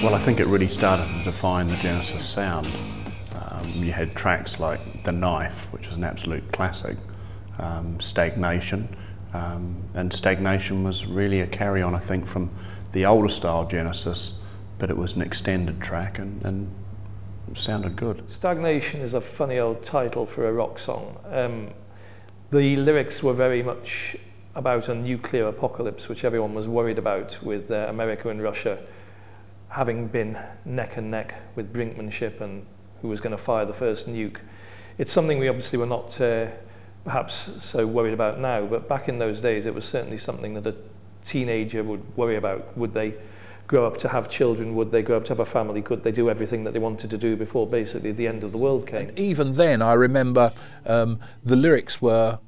Well, I think it really started to define the Genesis sound. You had tracks like The Knife, which was an absolute classic, Stagnation, and Stagnation was really a carry-on, I think, from the older style Genesis, but it was an extended track and sounded good. Stagnation is a funny old title for a rock song. The lyrics were very much about a nuclear apocalypse, which everyone was worried about, with America and Russia having been neck and neck with brinkmanship and who was going to fire the first nuke. It's something we obviously were not perhaps so worried about now, but back in those days it was certainly something that a teenager would worry about. Would they grow up to have children? Would they grow up to have a family? Could they do everything that they wanted to do before basically the end of the world came? And even then, I remember the lyrics were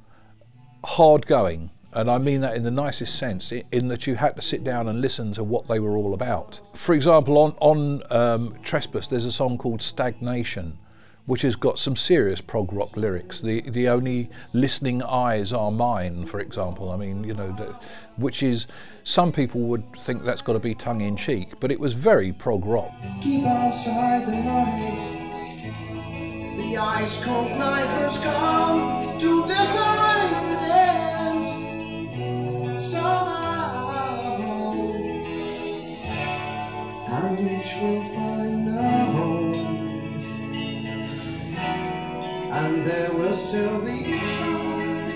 hard going. And I mean that in the nicest sense, in that you had to sit down and listen to what they were all about. For example, on Trespass, there's a song called Stagnation, which has got some serious prog rock lyrics. The only listening eyes are mine, for example. I mean, you know, which is, some people would think that's got to be tongue in cheek, but it was very prog rock. Keep outside the night. The ice cold night has come to decorate the dance. Somehow, and each will find a home, and there will still be time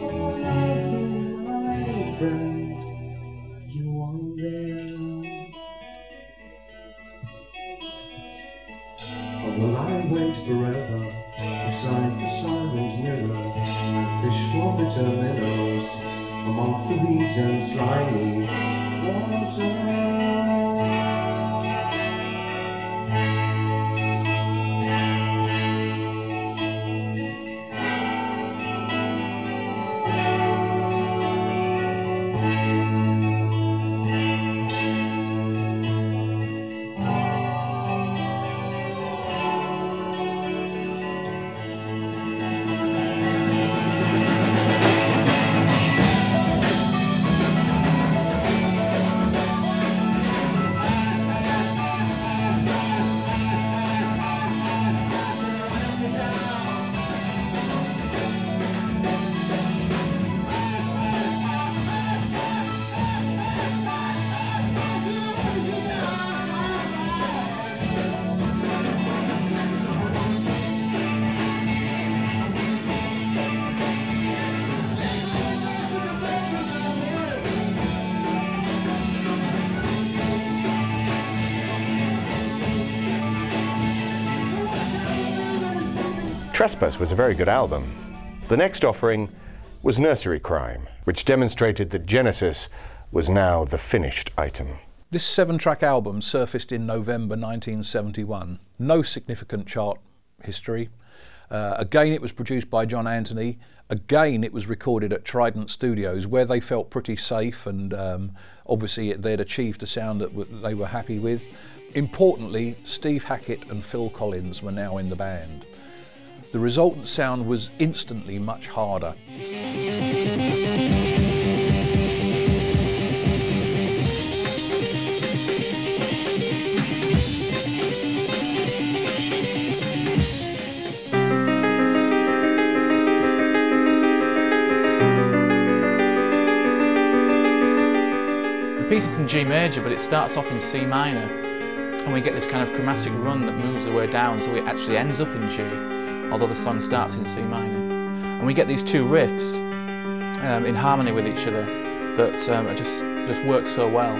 for loving, my friend. You are there. Or will I wait forever beside the silent mirror and fish for bitter minnows amongst the weeds and slimy water? Trespass was a very good album. The next offering was Nursery Crime, which demonstrated that Genesis was now the finished item. This 7-track album surfaced in November 1971. No significant chart history. Again, it was produced by John Anthony. Again, it was recorded at Trident Studios, where they felt pretty safe, and obviously they'd achieved a sound that they were happy with. Importantly, Steve Hackett and Phil Collins were now in the band. The resultant sound was instantly much harder. The piece is in G major, but it starts off in C minor, and we get this kind of chromatic run that moves the way down, so it actually ends up in G, although the song starts in C minor. And we get these two riffs in harmony with each other that just work so well.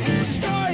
Destroy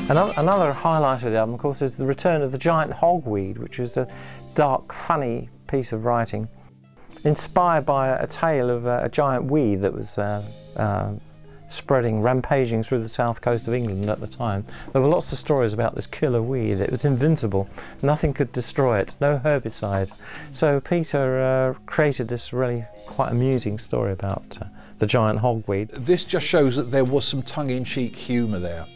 Another highlight of the album, of course, is the return of the giant hogweed, which is a dark, funny piece of writing, inspired by a tale of a giant weed that was spreading, rampaging through the south coast of England at the time. There were lots of stories about this killer weed. It was invincible. Nothing could destroy it, no herbicide. So Peter created this really quite amusing story about the giant hogweed. This just shows that there was some tongue-in-cheek humour there.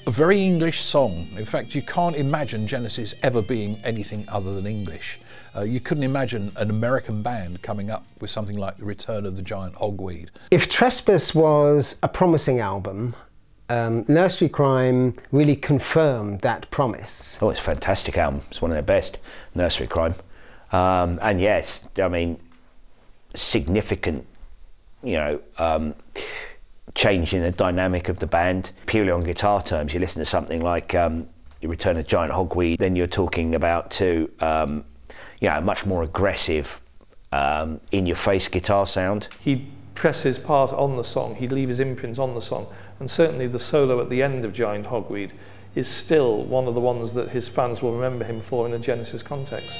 A very English song. In fact, you can't imagine Genesis ever being anything other than English. You couldn't imagine an American band coming up with something like The Return of the Giant Hogweed. If Trespass was a promising album, Nursery Crime really confirmed that promise. Oh, it's a fantastic album. It's one of their best, Nursery Crime. And yes, I mean, significant, change in the dynamic of the band. Purely on guitar terms, you listen to something like The Return of the Giant Hogweed, then you're talking about a much more aggressive, in-your-face guitar sound. He'd press his part on the song, he'd leave his imprint on the song, and certainly the solo at the end of Giant Hogweed is still one of the ones that his fans will remember him for in a Genesis context.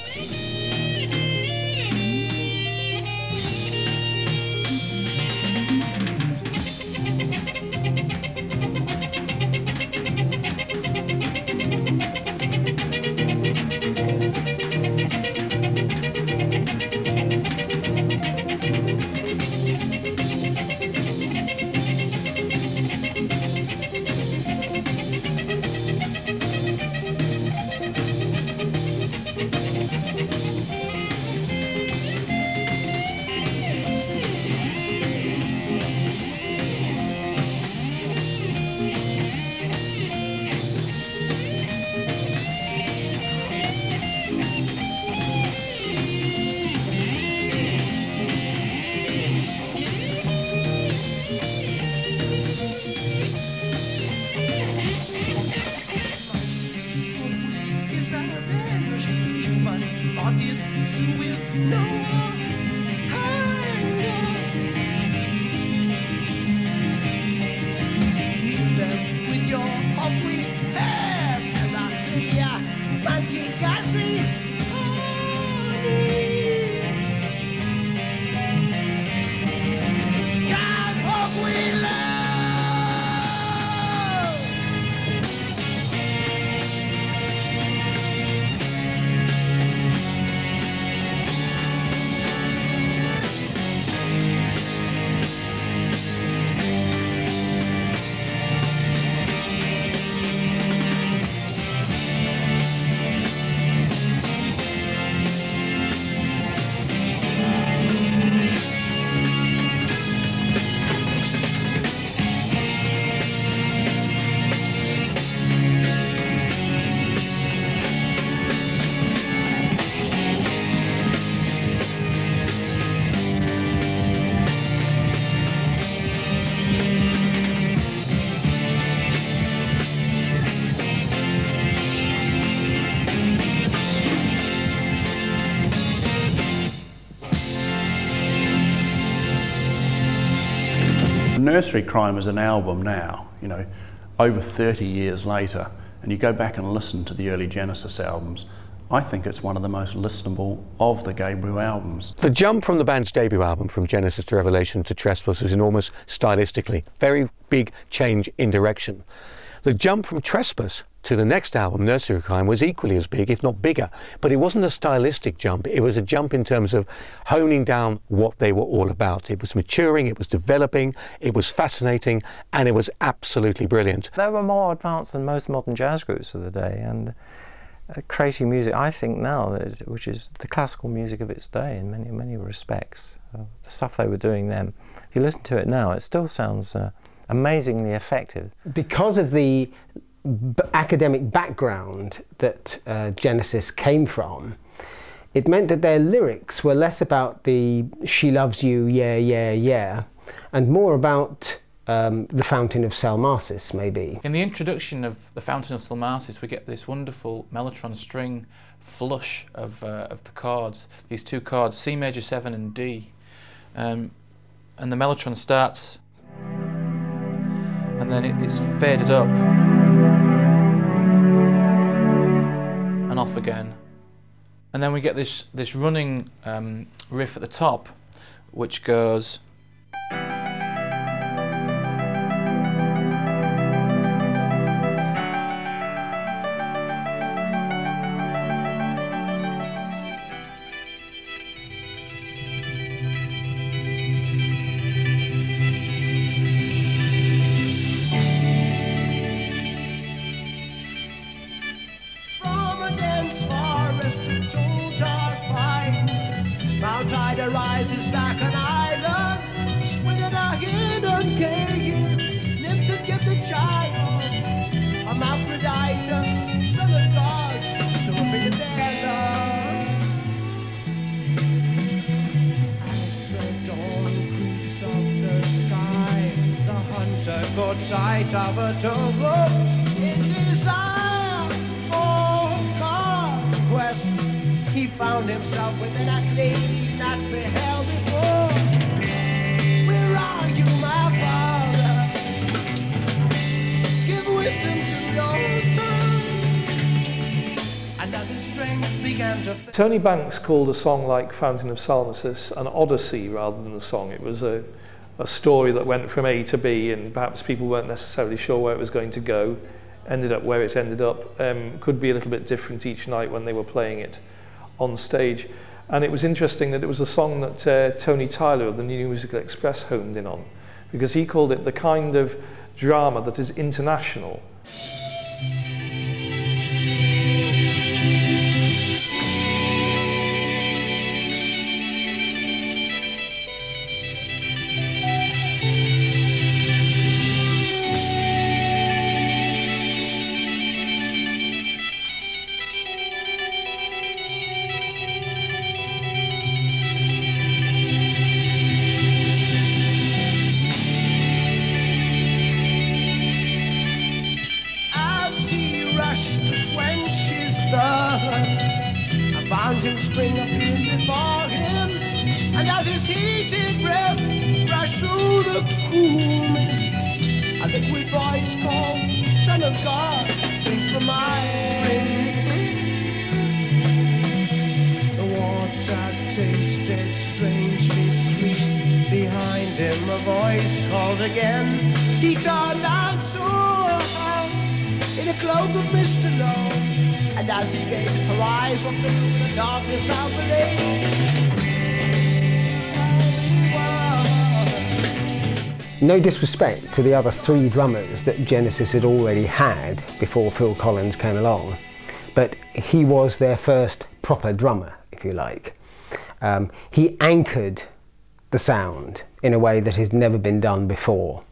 Nursery Crime is an album now, over 30 years later, and you go back and listen to the early Genesis albums, I think it's one of the most listenable of the Gabriel albums. The jump from the band's debut album, from Genesis to Revelation to Trespass, was enormous stylistically. Very big change in direction. The jump from Trespass to the next album, Nursery Crime, was equally as big, if not bigger. But it wasn't a stylistic jump. It was a jump in terms of honing down what they were all about. It was maturing, it was developing, it was fascinating, and it was absolutely brilliant. They were more advanced than most modern jazz groups of the day, and creating music, I think now, which is the classical music of its day in many respects. The stuff they were doing then, if you listen to it now, it still sounds amazingly effective. Because of the academic background that Genesis came from, it meant that their lyrics were less about the "she loves you, yeah, yeah, yeah," and more about the Fountain of Salmacis, maybe. In the introduction of the Fountain of Salmacis, we get this wonderful mellotron string flush of the chords, these two chords, C major 7 and D, and the mellotron starts, and then it's faded up. and off again. And then we get this running riff at the top, which goes. Rises like an island within a hidden cave. Nymphs had gifted child, Hermaphroditus, son of gods, so up in the desert. As the dawn creeps up the sky, the hunter caught sight of a dove in desire for conquest. He found himself within a cave not beheld before. Where are you, my father? Give wisdom to your son. And as his strength began to... Tony Banks called a song like Fountain of Salmacis an odyssey rather than a song. It was a story that went from A to B, and perhaps people weren't necessarily sure where it was going to go. Ended up where it ended up. Could be a little bit different each night when they were playing it on stage. And it was interesting that it was a song that Tony Tyler of the New Musical Express honed in on, because he called it the kind of drama that is international. Spring appeared before him, and as his heated breath rushed through the cool mist, a liquid voice called, Son of God, drink from my spring. The water tasted strangely sweet. Behind him a voice called again. He turned and saw her in a cloak of mist alone. And as he gazed, her eyes were filled with the darkness of the lake. No disrespect to the other three drummers that Genesis had already had before Phil Collins came along, but he was their first proper drummer, if you like. He anchored the sound in a way that had never been done before,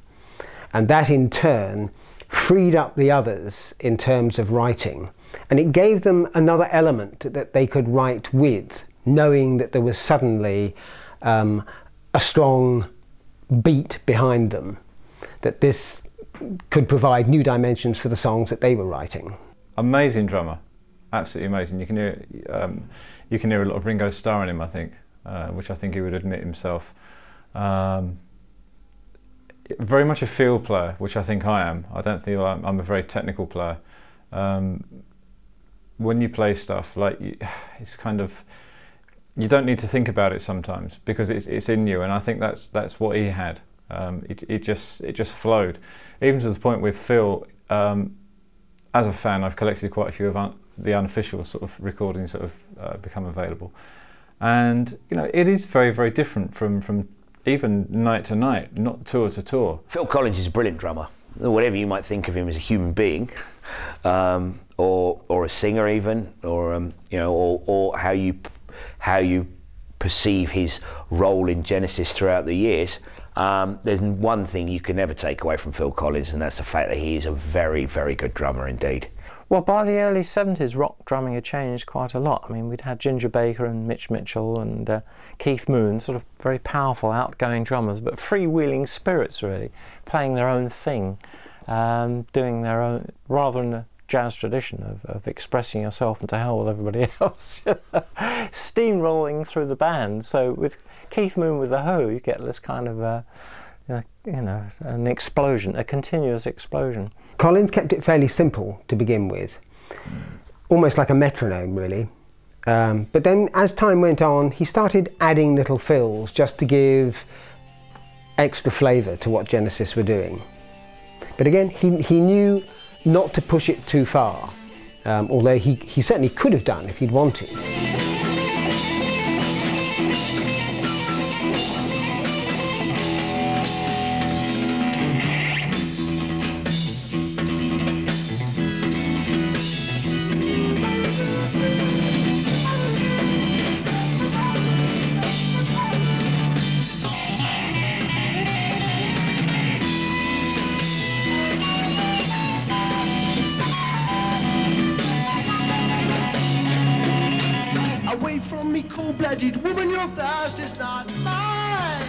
and that in turn freed up the others in terms of writing. And it gave them another element that they could write with, knowing that there was suddenly a strong beat behind them, that this could provide new dimensions for the songs that they were writing. Amazing drummer, absolutely amazing. You can hear a lot of Ringo Starr in him, I think, which I think he would admit himself. Very much a field player, which I think I am. I don't think I'm a very technical player. When you play stuff, like, it's kind of, you don't need to think about it sometimes because it's in you, and I think that's what he had. It just flowed, even to the point with Phil. As a fan, I've collected quite a few of the unofficial sort of recordings that have become available, and it is very, very different from even night to night, not tour to tour. Phil Collins is a brilliant drummer. Whatever you might think of him as a human being, or a singer even, or or how you perceive his role in Genesis throughout the years. There's one thing you can never take away from Phil Collins, and that's the fact that he is a very, very good drummer indeed. Well, by the early 70s, rock drumming had changed quite a lot. I mean, we'd had Ginger Baker and Mitch Mitchell and Keith Moon, sort of very powerful, outgoing drummers, but freewheeling spirits, really, playing their own thing, doing their own, rather than a jazz tradition of expressing yourself and to hell with everybody else, steamrolling through the band. So with Keith Moon with the Who, you get this kind of, an explosion, a continuous explosion. Collins kept it fairly simple to begin with. almost like a metronome really. But then as time went on, he started adding little fills just to give extra flavour to what Genesis were doing. But again, he knew not to push it too far, although he certainly could have done if he'd wanted. Away from me, cold-blooded woman, your thirst is not mine.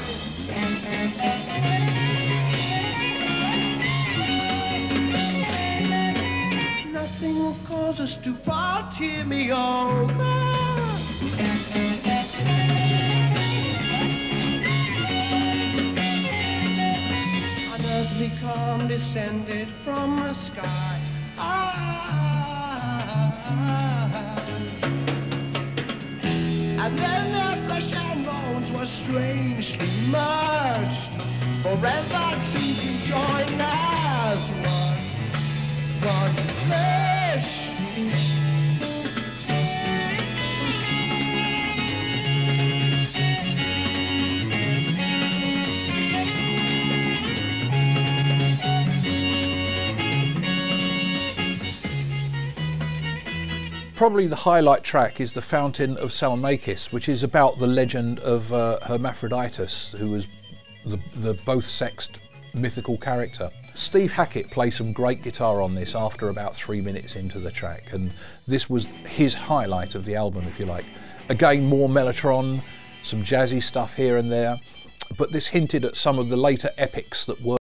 Nothing will cause us to part, hear me, oh God. Unearthly calm descended from the sky. And then their flesh and bones were strangely merged, forever to be joined as one flesh. Probably the highlight track is the Fountain of Salmacis, which is about the legend of Hermaphroditus, who was the both-sexed mythical character. Steve Hackett plays some great guitar on this after about 3 minutes into the track, and this was his highlight of the album, if you like. Again, more mellotron, some jazzy stuff here and there, but this hinted at some of the later epics that were